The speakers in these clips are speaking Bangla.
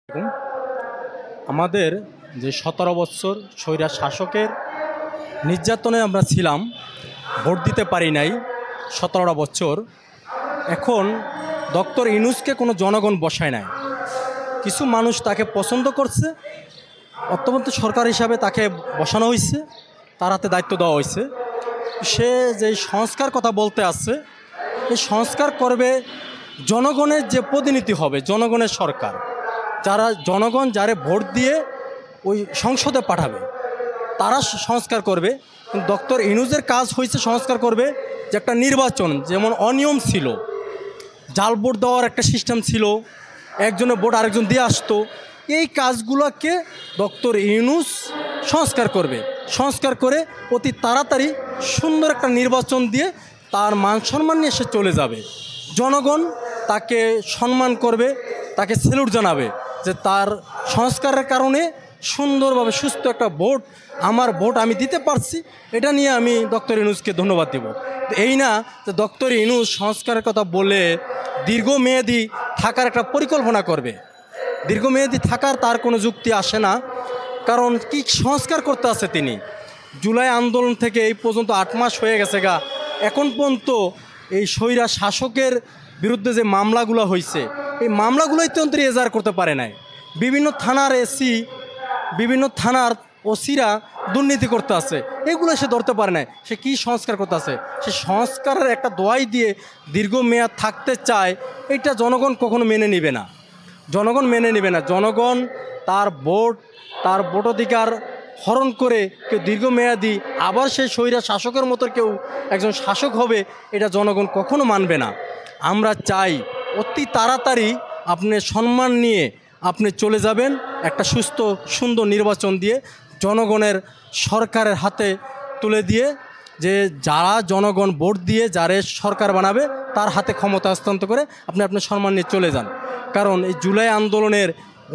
দেখুন, আমাদের যে ১৭ বৎসর স্বৈরা শাসকের নির্যাতনে আমরা ছিলাম, ভোট দিতে পারি নাই ১৭টা বছর। এখন ডক্টর ইউনূসকে কোনো জনগণ বসায় নাই। কিছু মানুষ তাকে পছন্দ করছে, অন্তর্বর্তী সরকার হিসাবে তাকে বসানো হয়েছে, তার হাতে দায়িত্ব দেওয়া হয়েছে। সে যে সংস্কার কথা বলতে আসছে, এই সংস্কার করবে জনগণের যে প্রতিনিধি হবে, জনগণের সরকার, জনগণ যারে ভোট দিয়ে ওই সংসদে পাঠাবে, তারা সংস্কার করবে। কিন্তু ডক্টর ইউনূসের কাজ হয়েছে সংস্কার করবে যে একটা নির্বাচন যেমন অনিয়ম ছিল, জাল ভোট দেওয়ার একটা সিস্টেম ছিল, একজনের ভোট আরেকজন দিয়ে আসতো, এই কাজগুলোকে ডক্টর ইউনূস সংস্কার করবে। সংস্কার করে অতি তাড়াতাড়ি সুন্দর একটা নির্বাচন দিয়ে তার মান সম্মান নিয়ে সে চলে যাবে। জনগণ তাকে সম্মান করবে, তাকে স্যালুট জানাবে যে তার সংস্কারের কারণে সুন্দরভাবে সুস্থ একটা ভোট, আমার ভোট আমি দিতে পারছি, এটা নিয়ে আমি ডক্টর ইউনূসকে ধন্যবাদ দেব। এই না যে ডক্টর ইউনূস সংস্কারের কথা বলে দীর্ঘমেয়াদী থাকার একটা পরিকল্পনা করবে। দীর্ঘমেয়াদী থাকার তার কোনো যুক্তি আসে না। কারণ কি সংস্কার করতে আছে তিনি? জুলাই আন্দোলন থেকে এই পর্যন্ত ৮ মাস হয়ে গেছে গা, এখন পর্যন্ত এই স্বৈরা শাসকের বিরুদ্ধে যে মামলাগুলো হয়েছে, এই মামলাগুলোই তো এজাহার করতে পারে নাই। বিভিন্ন থানার এসি, বিভিন্ন থানার ওসিরা দুর্নীতি করতে আছে, এগুলো সে ধরতে পারে না। সে কি সংস্কার করতে আছে? সে সংস্কারের একটা দোয়াই দিয়ে দীর্ঘমেয়াদ থাকতে চায়, এটা জনগণ কখনো মেনে নেবে না। জনগণ মেনে নেবে না। জনগণ তার ভোটাধিকার হরণ করে কেউ দীর্ঘমেয়াদী আবার সেই স্বৈরা শাসকের মতো কেউ একজন শাসক হবে, এটা জনগণ কখনো মানবে না। আমরা চাই অতি তাড়াতাড়ি আপনি সম্মান নিয়ে আপনি চলে যাবেন, একটা সুস্থ সুন্দর নির্বাচন দিয়ে জনগণের সরকারের হাতে তুলে দিয়ে, যে যারা জনগণ ভোট দিয়ে যারে সরকার বানাবে তার হাতে ক্ষমতা হস্তান্তর করে আপনি আপনার সম্মান নিয়ে চলে যান। কারণ এই জুলাই আন্দোলনের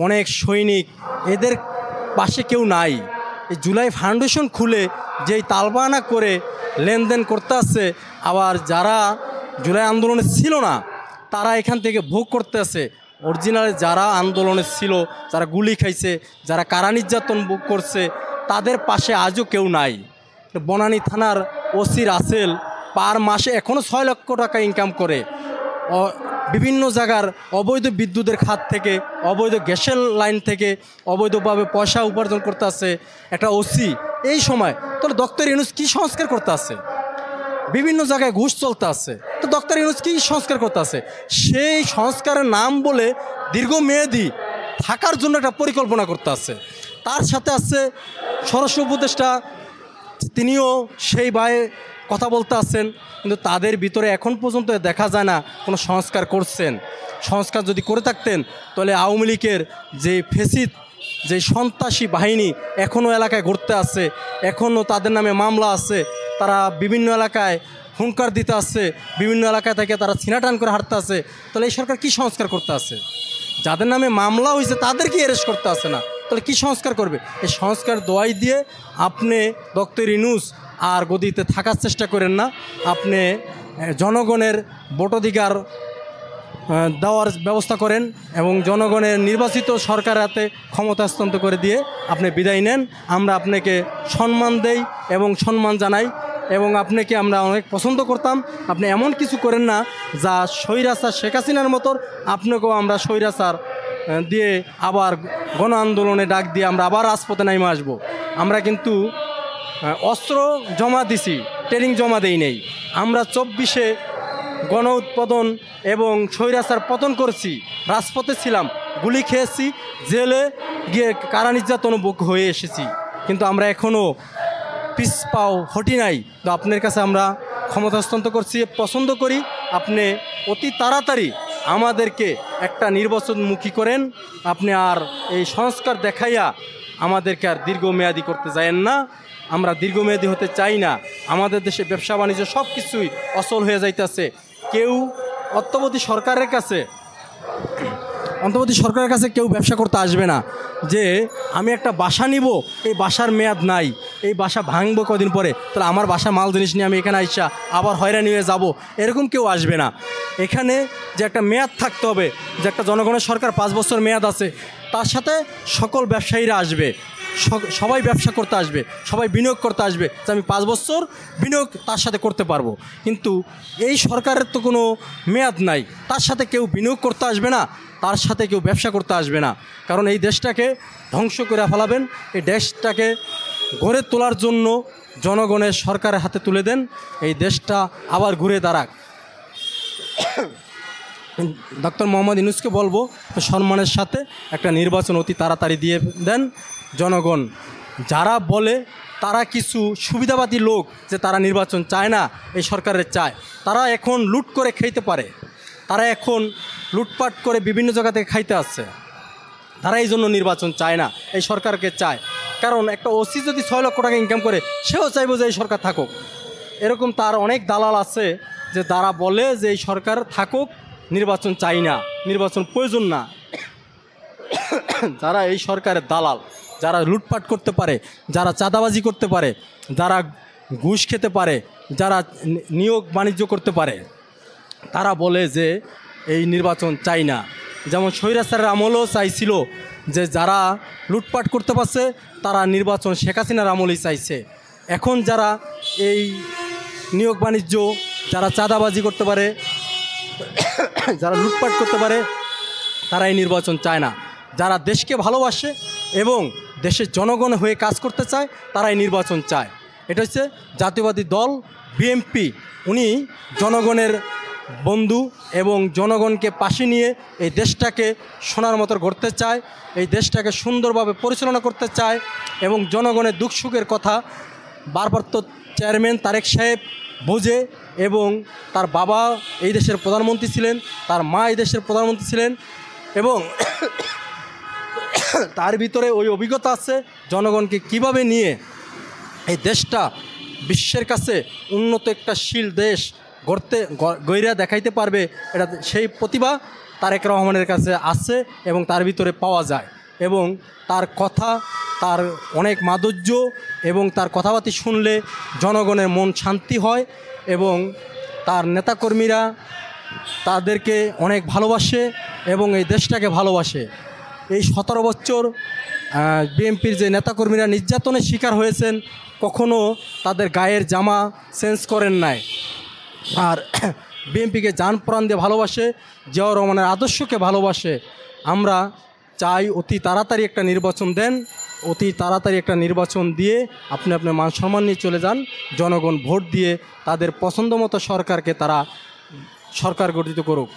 অনেক সৈনিক, এদের পাশে কেউ নাই। এই জুলাই ফাউন্ডেশন খুলে যেই তালবাহানা করে লেনদেন করতে আসছে, আবার যারা জুলাই আন্দোলনে ছিল না তারা এখান থেকে ভোগ করতে আছে। অরিজিনালি যারা আন্দোলনে ছিল, যারা গুলি খাইছে, যারা কারা নির্যাতন ভোগ করছে, তাদের পাশে আজও কেউ নাই। বনানী থানার ওসি রাসেল পার মাসে এখনও ৬ লক্ষ টাকা ইনকাম করে, বিভিন্ন জায়গার অবৈধ বিদ্যুতের খাত থেকে, অবৈধ গ্যাসের লাইন থেকে অবৈধভাবে পয়সা উপার্জন করতে আছে একটা ওসি। এই সময় তাহলে ডক্টর ইউনূস কী সংস্কার করতে আছে? বিভিন্ন জায়গায় ঘুষ চলতে আছে, তো ডক্টর ইউনূস কী সংস্কার করতে আছে? সেই সংস্কারের নাম বলে দীর্ঘমেয়াদী থাকার জন্য একটা পরিকল্পনা করতে আছে। তার সাথে আছে স্বরাষ্ট্র উপদেষ্টা, তিনিও সেই ভয়ে কথা বলতে আছেন, কিন্তু তাদের ভিতরে এখন পর্যন্ত দেখা যায় না কোনো সংস্কার করছেন। সংস্কার যদি করে থাকতেন তাহলে আওয়ামী লীগের যে ফেসিদ, যে সন্ত্রাসী বাহিনী এখনও এলাকায় ঘুরতে আছে, এখনও তাদের নামে মামলা আছে, তারা বিভিন্ন এলাকায় হুঙ্কার দিতে আসছে, বিভিন্ন এলাকা থেকে তারা ছিনাটান করে হাঁটতে আছে, তাহলে এই সরকার কী সংস্কার করতে আছে? যাদের নামে মামলা হয়েছে তাদেরকে অ্যারেস্ট করতে আসে না, তাহলে কী সংস্কার করবে? এই সংস্কার দোয়াই দিয়ে আপনি ডক্টর ইউনূস আর গদিতে থাকার চেষ্টা করেন না। আপনি জনগণের ভোটাধিকার দেওয়ার ব্যবস্থা করেন এবং জনগণের নির্বাচিত সরকারের হাতে ক্ষমতা হস্তান্তর করে দিয়ে আপনি বিদায় নেন। আমরা আপনাকে সম্মান দেই এবং সম্মান জানাই, এবং আপনাকে আমরা অনেক পছন্দ করতাম। আপনি এমন কিছু করেন না যা স্বৈরাচার শেখ হাসিনার মতো আপনাকেও আমরা স্বৈরাচার দিয়ে আবার গণ আন্দোলনে ডাক দিয়ে আমরা আবার রাজপথে নেমে আসবো। আমরা কিন্তু অস্ত্র জমা দিছি, ট্রেনিং জমা দেই নেই। আমরা 24-এ গণ উৎপাদন এবং স্বৈরাচার পতন করছি, রাজপথে ছিলাম, গুলি খেয়েছি, জেলে গিয়ে কারা নির্যাতন ভোগ হয়ে এসেছি, কিন্তু আমরা এখনও পিছ পাও হটি নাই। তো আপনার কাছে আমরা ক্ষমতা হস্তান্তর করছি, পছন্দ করি আপনি অতি তাড়াতাড়ি আমাদেরকে একটা নির্বাচনমুখী করেন। আপনি আর এই সংস্কার দেখাইয়া আমাদেরকে আর দীর্ঘমেয়াদী করতে যায়েন না। আমরা দীর্ঘমেয়াদী হতে চাই না। আমাদের দেশে ব্যবসা বাণিজ্য সব কিছুই অচল হয়ে যাইতেছে। কেউ অত্যবধি সরকারের কাছে অন্তর্বর্তী সরকারের কাছে কেউ ব্যবসা করতে আসবে না যে আমি একটা বাসা নিব, এই বাসার মেয়াদ নাই, এই বাসা ভাঙবো কদিন পরে, তাহলে আমার বাসা মাল জিনিস নিয়ে আমি এখানে আইসা আবার হয়রানি হয়ে যাব, এরকম কেউ আসবে না। এখানে যে একটা মেয়াদ থাকতে হবে, যে একটা জনগণের সরকার 5 বছর মেয়াদ আছে, তার সাথে সকল ব্যবসায়ীরা আসবে, সবাই ব্যবসা করতে আসবে, সবাই বিনিয়োগ করতে আসবে, যে আমি 5 বছর বিনিয়োগ তার সাথে করতে পারবো। কিন্তু এই সরকারের তো কোনো মেয়াদ নাই, তার সাথে কেউ বিনিয়োগ করতে আসবে না, তার সাথে কেউ ব্যবসা করতে আসবে না। কারণ এই দেশটাকে ধ্বংস করে ফেলাবেন, এই দেশটাকে গড়ে তোলার জন্য জনগণের সরকারের হাতে তুলে দেন, এই দেশটা আবার ঘুরে দাঁড়াক। ডক্টর মোহাম্মদ ইউনূসকে বলবো সম্মানের সাথে একটা নির্বাচন অতি তাড়াতাড়ি দিয়ে দেন। জনগণ যারা বলে তারা কিছু সুবিধাবাদী লোক যে তারা নির্বাচন চায় না, এই সরকারের চায়, তারা এখন লুট করে খাইতে পারে, তারা এখন লুটপাট করে বিভিন্ন জায়গা থেকে খাইতে আসছে, তারা এই জন্য নির্বাচন চায় না, এই সরকারকে চায়। কারণ একটা ওসি যদি 6 লক্ষ টাকা ইনকাম করে, সেও চাইব যে এই সরকার থাকুক। এরকম তার অনেক দালাল আছে যে তারা বলে যে এই সরকার থাকুক, নির্বাচন চাই না, নির্বাচন প্রয়োজন না। যারা এই সরকারের দালাল, যারা লুটপাট করতে পারে, যারা চাঁদাবাজি করতে পারে, যারা ঘুষ খেতে পারে, যারা নিয়োগ বাণিজ্য করতে পারে, তারা বলে যে এই নির্বাচন চাই না। যেমন স্বৈরাচারের আমলেও চাইছিল যে যারা লুটপাট করতে পারছে তারা নির্বাচন শেখ হাসিনার আমলেই চাইছে। এখন যারা এই নিয়োগ বাণিজ্য, যারা চাঁদাবাজি করতে পারে, যারা লুটপাট করতে পারে, তারা এই নির্বাচন চায় না। যারা দেশকে ভালোবাসে এবং দেশের জনগণ হয়ে কাজ করতে চায়, তারা এই নির্বাচন চায়। এটা হচ্ছে জাতীয়বাদী দল বিএনপি, উনি জনগণের বন্ধু এবং জনগণকে পাশে নিয়ে এই দেশটাকে সোনার মতো গড়তে চায়, এই দেশটাকে সুন্দরভাবে পরিচালনা করতে চায় এবং জনগণের দুঃখ সুখের কথা বারবার তো চেয়ারম্যান তারেক সাহেব বোঝে, এবং তার বাবা এই দেশের প্রধানমন্ত্রী ছিলেন, তার মা এই দেশের প্রধানমন্ত্রী ছিলেন, এবং তার ভিতরে ওই অভিজ্ঞতা আছে জনগণকে কিভাবে নিয়ে এই দেশটা বিশ্বের কাছে উন্নত একটা শীল দেশ গইরা দেখাইতে পারবে, এটা সেই প্রতিভা তারেক রহমানের কাছে আছে এবং তার ভিতরে পাওয়া যায়। এবং তার কথা, তার অনেক মাধুর্য এবং তার কথাবার্তা শুনলে জনগণের মন শান্তি হয় এবং তার নেতাকর্মীরা তাদেরকে অনেক ভালোবাসে এবং এই দেশটাকে ভালোবাসে। এই 17 বছর বিএনপির যে নেতাকর্মীরা নির্যাতনের শিকার হয়েছেন, কখনো তাদের গায়ের জামা চেঞ্জ করেন নাই, আর বিএনপিকে জান প্রাণ দিয়ে ভালোবাসে, জিয়াউর রহমানের আদর্শকে ভালোবাসে। আমরা চাই অতি তাড়াতাড়ি একটা নির্বাচন দেন, অতি তাড়াতাড়ি একটা নির্বাচন দিয়ে আপনি আপনার মান সম্মান নিয়ে চলে যান। জনগণ ভোট দিয়ে তাদের পছন্দ মতো সরকারকে তারা সরকার গঠিত করুক।